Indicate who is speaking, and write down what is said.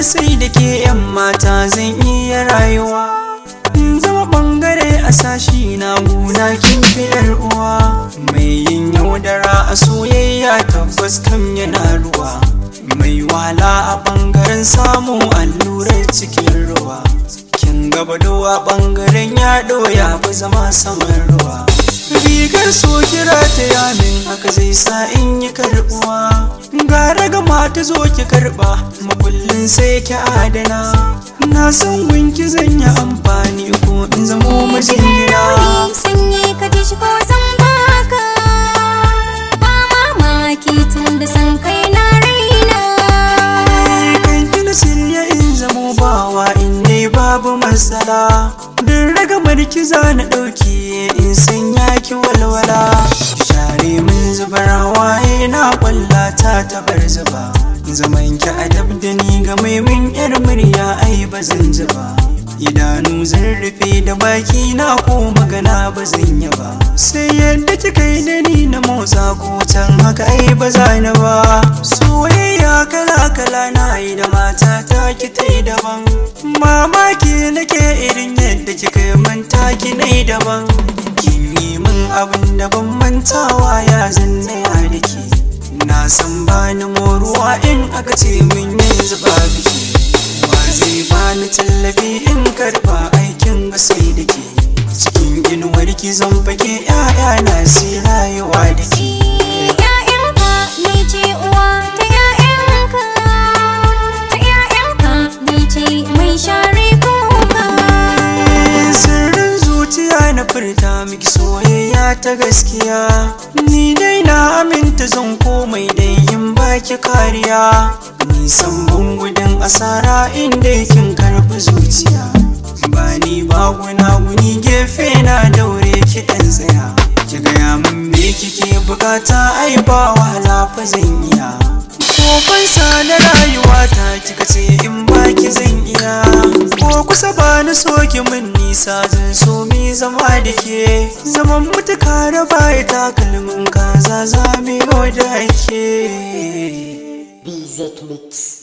Speaker 1: Sai da ke yan mata zan iya rayuwa, zama bangare a sashi na guna kin fi yar uwa. Mai yin yaudara a soyayya tabbas kam yana ruwa, mai wala a bangaren samu allurar cikin ruwa. Kin gaba a bangaren yaɗo ya fi zama saman ruwa. Rigar so kira ta yamin haka zai sa in yi karɓuwa. Gara gama ta zo ki karɓa makullin sai ki adana. Na san gunki zan yi amfani ko in zamo mijin gida.
Speaker 2: Sanye ka ji shi ko zan baka, ba mamaki tun da san kai na raina.
Speaker 1: Kan ki na shirya in zamo bawa in dai babu matsala. Duk ragamar ki za na ɗauki in sanya ki walwala. Share min zubar hawaye na ƙwalla ta bar zuba. Zaman ki adab da ni ga mai min yar murya ai ba zan ji ba. Idanu zan rufe da baki na ko magana ba zan yi ba. Sai yadda kika yi da ni na motsa ko can haka ai ba za ni ba. Soyayya kala kala na yi da mata ta ki ta yi daban. Mamaki nake irin yadda kika yi manta ki na yi daban. Kin yi min abin da ban mantawa ya zanna ya da ke. Na san bani moruwa in aka ce min yanzu ba biki. Wa zai bani tallafi in karba aikin ba sai da ke. Cikin inuwar ki zan fake ƴaƴa na sai rayuwa da ke.
Speaker 2: ƴaƴanka ni ce uwa ta ƴaƴanka, ta ƴaƴanka ni ce mai share kuka.
Speaker 1: Sirrin zuciya na furta miki soyayya ta gaskiya. Ni dai na aminta zan komai dai in baki kariya. Nisan bungudin asara inda kin karɓi zuciya. Ba ni ba guni gefe na daure ki ɗan tsaya. Ki gaya min me kike bukata ai ba wahala fa zan iya. Kofan sa na rayuwa ta kika ce in baki zan iya. Ko kusa ba ni so ki min nisa zan so mi zama da ke. Zaman mutuka da baya takalmin kaza za mu yi da ke.
Speaker 3: BZ Mix.